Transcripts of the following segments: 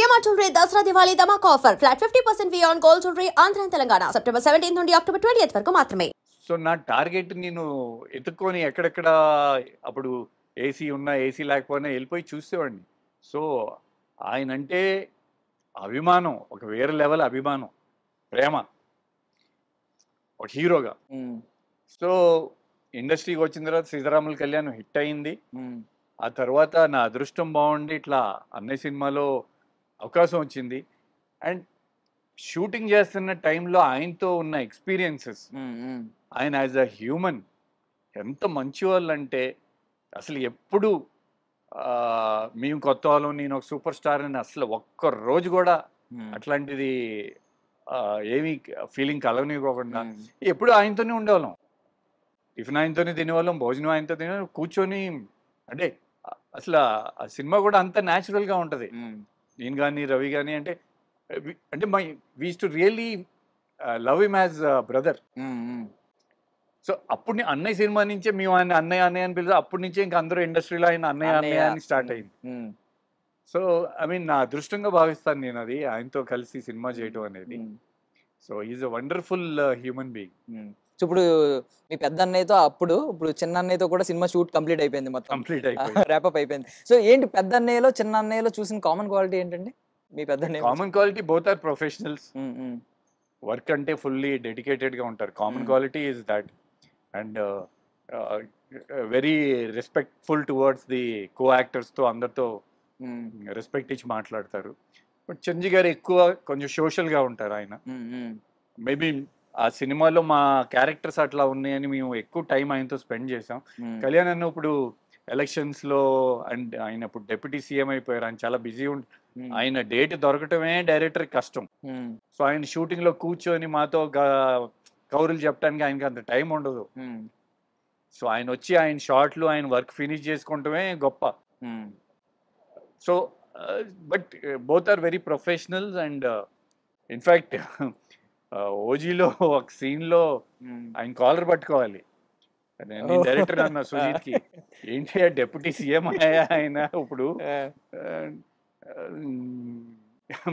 CMR jewellery Dasara Diwali ధమాకా offer flat 50% V on gold jewellery Andhra Telangana September 17 నుండి October 20 వరకు మాత్రమే. సో నా టార్గెట్ నేను ఎత్తుక్కొని ఎక్కడెక్కడ అప్పుడు ఏసీ ఉన్నా ఏసీ లేకపోయినా వెళ్ళిపోయి చూసేవాడిని. సో ఆయన అంటే అభిమానం, ఒక వేరే లెవెల్ అభిమానం, ప్రేమ, ఒక హీరోగా. సో ఇండస్ట్రీకి వచ్చిన తర్వాత సీతారాముల కళ్యాణం హిట్ అయింది. ఆ తర్వాత నా అదృష్టం బాగుండి ఇట్లా అన్నయ్య సినిమాలో అవకాశం వచ్చింది. అండ్ షూటింగ్ చేస్తున్న టైంలో ఆయనతో ఉన్న ఎక్స్పీరియన్సెస్, ఆయన యాజ్ అ హ్యూమన్ ఎంత మంచి వాళ్ళు అంటే అసలు ఎప్పుడు మేము కొత్త వాళ్ళం, నేను ఒక సూపర్ స్టార్ అని అసలు ఒక్క రోజు కూడా అట్లాంటిది ఏమీ ఫీలింగ్ కలగనివ్వకుండా ఎప్పుడు ఆయనతోనే ఉండేవాళ్ళం. టిఫిన్ ఆయనతోనే తినేవాళ్ళం, భోజనం ఆయనతో తినేవాళ్ళం, కూర్చొని. అంటే అసలు ఆ సినిమా కూడా అంత న్యాచురల్గా ఉంటుంది. నేను కానీ రవి కానీ అంటే we to really love him as brother. So అప్పుడు అన్నయ్య సినిమా నుంచే మేము ఆయన అన్నయ్య అన్నయ్య అని పిలిచి అప్పటి నుంచే ఇంకా అందరూ ఇండస్ట్రీలో ఆయన అన్నయ్య అన్నయ్య అని స్టార్ట్ అయింది. సో ఐ మీన్ నా అదృష్టంగా భావిస్తాను నేను అది, ఆయనతో కలిసి సినిమా చేయటం అనేది. So is a wonderful human being. So ఇప్పుడు మీ పెద్ద అన్నయ్యతో ఇప్పుడు చిన్న అన్నయ్యతో కూడా సినిమా షూట్ కంప్లీట్ అయిపోయింది, మొత్తం కంప్లీట్ అయిపోయింది, ర్యాపప్ అయిపోయింది. సో ఏంటి పెద్ద అన్నయ్యలో చిన్న అన్నయ్యలో చూసిన కామన్ క్వాలిటీ ఏంటండి? మీ పెద్ద అన్నయ్య common quality both are professionals. Work అంటే ఫుల్లీ డెడికేటెడ్ గా ఉంటారు. Common quality is that. And very respectful towards the co actors తో అందరితో రెస్పెక్ట్ ఇచ్చి మాట్లాడతారు. బట్ చిరంజీవి గారు ఎక్కువ కొంచెం సోషల్ గా ఉంటారు. ఆయన మేబీ ఆ సినిమాలో మా క్యారెక్టర్స్ అట్లా ఉన్నాయని మేము ఎక్కువ టైం ఆయనతో స్పెండ్ చేసాం. కళ్యాణ్ అన్న ఇప్పుడు ఎలక్షన్స్ లో అండ్ ఆయన ఇప్పుడు డిప్యూటీ సీఎం అయిపోయారు. ఆయన చాలా బిజీ ఆయన డేట్ దొరకటమే డైరెక్టర్ కష్టం. సో ఆయన షూటింగ్ లో కూర్చొని మాతో కౌరులు చెప్పడానికి ఆయనకి అంత టైం ఉండదు. సో ఆయన వచ్చి ఆయన షార్ట్లు ఆయన వర్క్ ఫినిష్ చేసుకుంటమే గొప్ప. So but both are very professionals. And in fact ఓజీలో ఒక సీన్ లో ఆయన కాలర్ పట్టుకోవాలి. నేను డైరెక్టర్ అన్న సుజీత్ కి, ఏంటి డిప్యూటీ సీఎం అయ్యా ఆయన ఇప్పుడు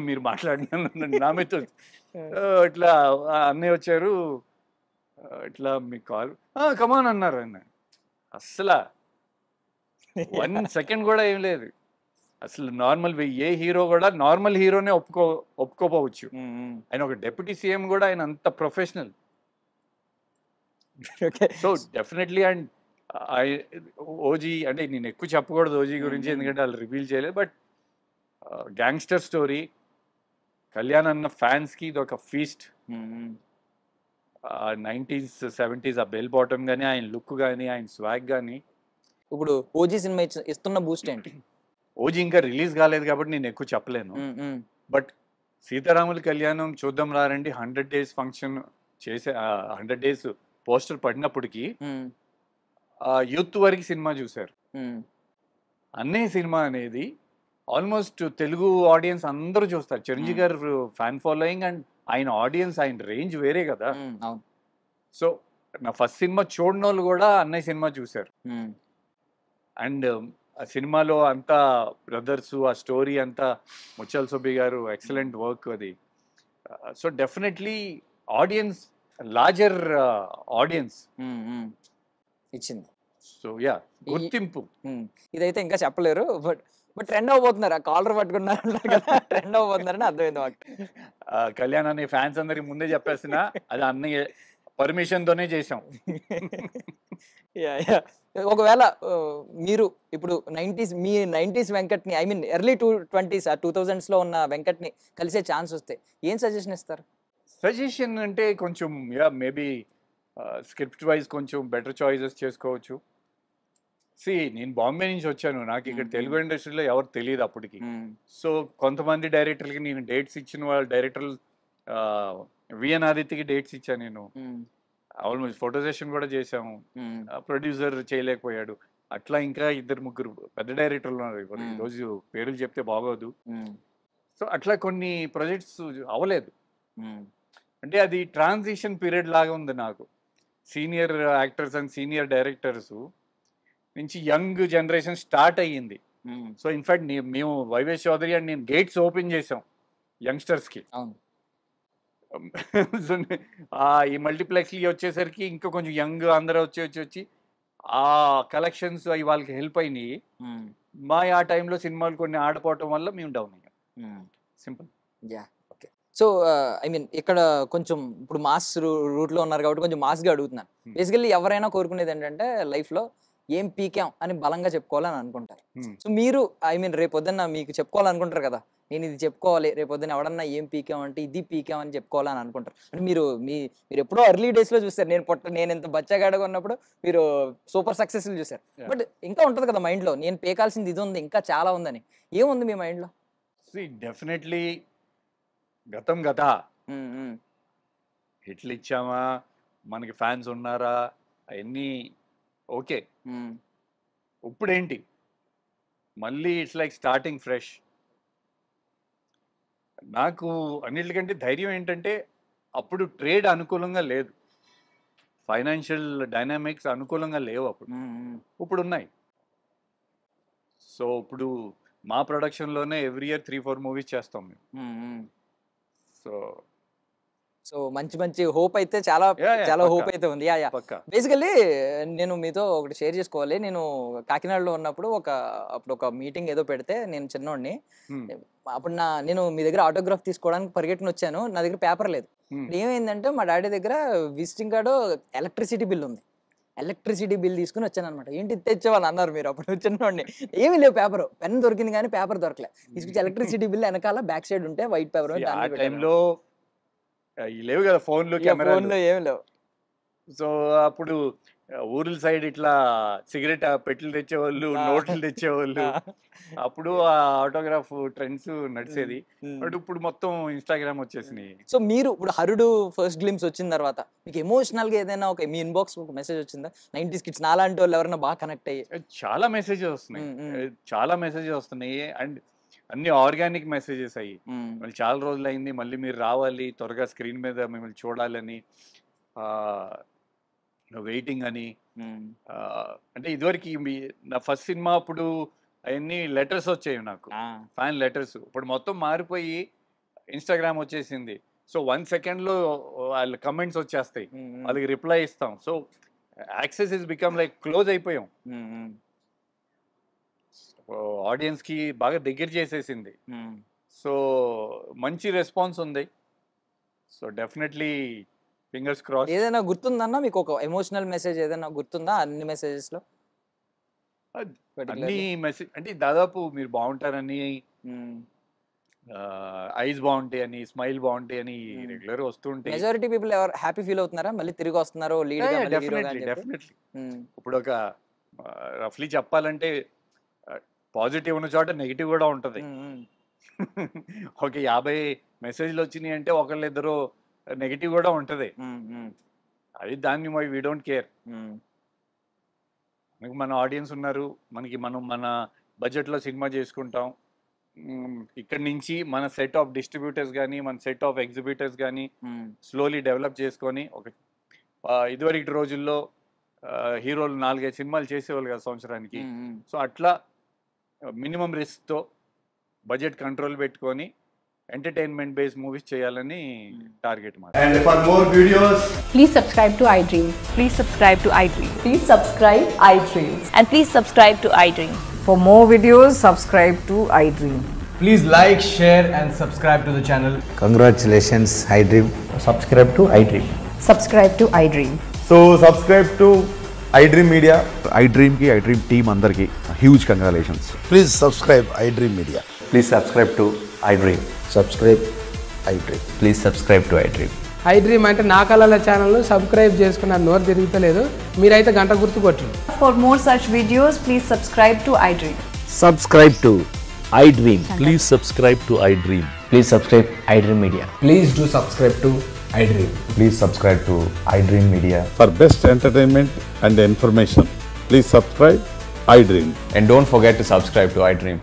మీరు మాట్లాడిన నా మీద ఇట్లా అన్నయ్య వచ్చారు, ఇట్లా మీ కాల్ కమాన్ అన్నారు. ఆయన అస్సలు 1 సెకండ్ కూడా ఏం లేదు. అసలు నార్మల్ ఏ హీరో కూడా నార్మల్ హీరోనే ఒప్పుకోపోవచ్చు. ఆయన ఒక డిప్యూటీ సీఎం కూడా ఆయన అంత professional. So definitely. And OG అంటే నేను ఎక్కువ చెప్పకూడదు ఓజీ గురించి, ఎందుకంటే వాళ్ళు రివీల్ చేయలేదు. బట్ గ్యాంగ్స్టర్ స్టోరీ, కళ్యాణ్ అన్న ఫ్యాన్స్ కి ఇది ఒక ఫీస్ట్. 90s 70s ఆ బెల్ బాటమ్ కానీ, ఆయన లుక్ కానీ, ఆయన స్వాగ్ కానీ. ఇప్పుడు ఓజీ సినిమా ఇస్తున్న బూస్ట్ ఏంటి? ఓజీ ఇంకా రిలీజ్ కాలేదు కాబట్టి నేను ఎక్కువ చెప్పలేను. బట్ సీతారాముల కళ్యాణం చూద్దాం రారండి 100 days ఫంక్షన్ చేసే 100 days పోస్టర్ పడినప్పటికీ యూత్ వరకు సినిమా చూశారు. అన్నయ్య సినిమా అనేది ఆల్మోస్ట్ తెలుగు ఆడియన్స్ అందరూ చూస్తారు. చిరంజీవి గారు ఫ్యాన్ ఫాలోయింగ్ అండ్ ఆయన ఆడియన్స్, ఆయన రేంజ్ వేరే కదా. సో నా ఫస్ట్ సినిమా చూడని వాళ్ళు కూడా అన్నయ్య సినిమా చూశారు. అండ్ ఆ సినిమాలో అంతా బ్రదర్స్, ఆ స్టోరీ అంతా ముత్యాల సుబ్బి గారు ఎక్సలెంట్ వర్క్ అది. So definitely audience, larger audience ఇచ్చింది. సో యా, గుర్తింపు. ఇదైతే ఇంకా చెప్పలేరు. బట్ ట్రెండ్ అవబోతున్నారు. ఆ కాలర్ పట్టుకున్నారు కదా, ట్రెండ్ అవబోతున్నారని అర్థమైంది మాకు. కళ్యాణ్ అనే ఫ్యాన్స్ అందరికి ముందే చెప్పేసిన అది అన్నయ్య పర్మిషన్ తోనే చేసాం. ఒకవేళ మీరు ఇప్పుడు 90s వెంకట్ని, I mean early 20s 2000s లో ఉన్న వెంకట్ని కలిసే ఛాన్స్ వస్తే ఏం సజెషన్ ఇస్తారు? సజెషన్ అంటే కొంచెం మేబీ స్క్రిప్ట్ వైజ్ కొంచెం బెటర్ చాయిసెస్ చేసుకోవచ్చు. నేను బాంబే నుంచి వచ్చాను, నాకు ఇక్కడ తెలుగు ఇండస్ట్రీలో ఎవరు తెలియదు అప్పటికి. సో కొంతమంది డైరెక్టర్లకి నేను డేట్స్ ఇచ్చిన వాళ్ళ డైరెక్టర్లు, విఎన్ ఆదిత్యకి డేట్స్ ఇచ్చాను నేను. ఆల్మోస్ట్ ఫోటో సెషన్ కూడా చేసాము. ప్రొడ్యూసర్ చేయలేకపోయాడు. అట్లా ఇంకా 2-3 పెద్ద డైరెక్టర్లు ఉన్నారు. ఈరోజు పేర్లు చెప్తే బాగోదు. సో అట్లా కొన్ని ప్రాజెక్ట్స్ అవ్వలేదు. అంటే అది ట్రాన్సిషన్ పీరియడ్ లాగా ఉంది నాకు. Senior actors and senior directors నుంచి యంగ్ జనరేషన్ స్టార్ట్ అయ్యింది. సో ఇన్ఫాక్ట్ మేము వైవేష్ చౌదరి అండ్ నేను గేట్స్ ఓపెన్ చేసాం యంగ్స్టర్స్కి. అవును. సో ఈ మల్టీప్లెక్స్లు వచ్చేసరికి ఇంకా కొంచెం యంగ్ అందరూ వచ్చి ఆ కలెక్షన్స్ అవి వాళ్ళకి హెల్ప్ అయినాయి. ఆ టైంలో సినిమాలు కొన్ని ఆడిపోవటం వల్ల మేము డౌన్ అయ్యాం. Simple. Yeah, okay. So I mean ఇక్కడ కొంచెం ఇప్పుడు మాస్ రూట్లో ఉన్నారు కాబట్టి కొంచెం మాస్గా అడుగుతున్నాను. బేసికల్లీ ఎవరైనా కోరుకునేది ఏంటంటే లైఫ్లో ఏం పీకాం అని బలంగా చెప్పుకోవాలని అనుకుంటారు. సో మీరు ఐ మీన్ రేపొద్దున్న మీకు చెప్పుకోవాలనుకుంటారు కదా, నేను ఇది చెప్పుకోవాలి, రేపొద్దున ఎవడన్నా ఏం పీకాం అంటే ఇది పీకాం అని చెప్పుకోవాలని అనుకుంటారు. అంటే మీరు ఎప్పుడో ఎర్లీ డేస్లో చూస్తారు, నేను ఇంత బచ్చగాడగా ఉన్నప్పుడు మీరు సూపర్ సక్సెస్ఫుల్ చూసారు. బట్ ఇంకా ఉంటుంది కదా మైండ్లో, నేను పీకాల్సింది ఇది ఉంది, ఇంకా చాలా ఉందని. ఏముంది మీ మైండ్లో? డెఫినెట్లీ గతం గత. హిట్లు ఇచ్చామా, మనకి ఫ్యాన్స్ ఉన్నారా, అవన్నీ ఓకే. ఇప్పుడేంటి మళ్ళీ ఇట్స్ లైక్ స్టార్టింగ్ ఫ్రెష్. నాకు అన్నిటికంటే ధైర్యం ఏంటంటే అప్పుడు ట్రేడ్ అనుకూలంగా లేదు, ఫైనాన్షియల్ డైనామిక్స్ అనుకూలంగా లేవు అప్పుడు. ఇప్పుడు ఉన్నాయి. సో ఇప్పుడు మా ప్రొడక్షన్లోనే ఎవ్రీ ఇయర్ 3-4 మూవీస్ చేస్తాం మేము. సో మంచి హోప్ అయితే చాలా హోప్ అయితే ఉంది. బేసికల్లీ నేను మీతో ఒకటి షేర్ చేసుకోవాలి. నేను కాకినాడలో ఉన్నప్పుడు అప్పుడు ఒక మీటింగ్ ఏదో పెడితే, నేను చిన్నోడిని, అప్పుడు నేను మీ దగ్గర ఆటోగ్రాఫ్ తీసుకోవడానికి పరిగెట్టుని వచ్చాను. నా దగ్గర పేపర్ లేదు. ఏమైందంటే మా డాడీ దగ్గర విజిటింగ్ కార్డు, ఎలక్ట్రిసిటీ బిల్ ఉంది. ఎలక్ట్రిసిటీ బిల్ తీసుకుని వచ్చాను అనమాట. ఏంటి తెచ్చేవాళ్ళు అన్నారు మీరు, అప్పుడు చిన్నోడిని. ఏమీ లేవు, పేపర్ పెన్ దొరికింది కానీ పేపర్ దొరకలే. తీసుకొచ్చి ఎలక్ట్రిసిటీ బిల్ వెనకాల బ్యాక్ సైడ్ ఉంటే వైట్ పేపర్ లేవు కదా, ఫోన్లో ఏమి లేవు. సో అప్పుడు ఊర్ల సైడ్ ఇట్లా సిగరెట్ పెట్లు తెచ్చేవాళ్ళు, నోట్లు తెచ్చేవాళ్ళు. అప్పుడు ఆ ఆటోగ్రాఫ్ ట్రెండ్స్ నడిచేది. బట్ ఇప్పుడు మొత్తం ఇన్స్టాగ్రామ్ వచ్చేసినాయి. సో మీరు ఇప్పుడు హరుడు ఫస్ట్ గ్లిమ్స్ వచ్చిన తర్వాత మీకు ఎమోషనల్ గా ఏదైనా మీ ఇన్బాక్స్ ఒక మెసేజ్ వచ్చిందా? 90s కిడ్స్ నాలాంటి వాళ్ళు ఎవరైనా బాగా కనెక్ట్ అయ్యి? చాలా మెసేజెస్ వస్తున్నాయి. అండ్ అన్ని ఆర్గానిక్ మెసేజెస్ అయ్యి, మళ్ళీ చాలా రోజులు అయింది, మళ్ళీ మీరు రావాలి, త్వరగా స్క్రీన్ మీద మిమ్మల్ని చూడాలని, వెయిటింగ్ అని. అంటే ఇదివరకు నా ఫస్ట్ సినిమా అప్పుడు అవన్నీ లెటర్స్ వచ్చాయి నాకు, ఫ్యాన్ లెటర్స్. ఇప్పుడు మొత్తం మారిపోయి ఇన్స్టాగ్రామ్ వచ్చేసింది. సో 1 సెకండ్లో వాళ్ళ కమెంట్స్ వచ్చేస్తాయి, వాళ్ళకి రిప్లై ఇస్తాం. So access is become like close అయిపోయాం. ఆడియన్స్కి బాగా దగ్గర చేసేసింది. సో మంచి రెస్పాన్స్ ఉంది. So definitely fingers cross. ఏదైనా గుర్తుందన్నా మీకు ఒక ఎమోషనల్ మెసేజ్ ఏదైనా గుర్తుందా అన్ని మెసేజెస్లో? అన్ని మెసేజ్ అంటే దాదాపు మీరు బాగుంటారని, ఐస్ బాగుంటాయి అని, స్మైల్ బాగుంటాయి అని రెగ్యులర్ వస్తుంటాయి. మెజారిటీ పీపుల్ ఎవరు హ్యాపీ ఫీల్ అవుతున్నారా మళ్ళీ తిరిగి వస్తున్నారు లీడ్? డెఫినెట్లీ. ఇప్పుడు ఒక రఫ్లీ చెప్పాలంటే పాజిటివ్ ఉన్న చోట నెగిటివ్ కూడా ఉంటుంది. ఒక 50 మెసేజ్లు వచ్చినాయి అంటే ఒకళ్ళిద్దరు నెగిటివ్ కూడా ఉంటుంది. అది దాన్ని వీ డోంట్ కేర్. మనకి మన ఆడియన్స్ ఉన్నారు, మనం మన బడ్జెట్లో సినిమా చేసుకుంటాం. ఇక్కడ నుంచి మన సెట్ ఆఫ్ డిస్ట్రిబ్యూటర్స్ కానీ, మన సెట్ ఆఫ్ ఎగ్జిబిటర్స్ కానీ స్లోలీ డెవలప్ చేసుకొని, ఒక ఇదివరకు రోజుల్లో హీరోలు 4-5 సినిమాలు చేసేవాళ్ళు కదా సంవత్సరానికి. సో అట్లా మినిమం రిస్క్తో బడ్జెట్ కంట్రోల్ పెట్టుకొని ఎంటర్టైన్మెంట్ బేస్డ్ మూవీస్ చేయాలని టార్గెట్ మాట. And for more videos, please subscribe to iDream. Please subscribe to iDream. Please subscribe iDream. And please subscribe to iDream. For more videos, subscribe to iDream. please like, share and subscribe to the channel. Congratulations, iDream. Subscribe to iDream. Subscribe to iDream. So subscribe to iDream Media. iDream ki iDream team andarki huge congratulations. Please subscribe iDream Media. Please subscribe to iDream. Subscribe iDream. Please subscribe to iDream. iDream అంటే నా కళల channel subscribe చేసుకున్న నోరు తిరుగుతలేదు, మీరైతే గంట గుర్తు కొట్టండి. For more such videos, please subscribe to iDream. Subscribe to iDream. Please subscribe to iDream. Please subscribe iDream Media. Please do subscribe to iDream. Please subscribe to iDream Media. For best entertainment and information, please subscribe iDream. And don't forget to subscribe to iDream.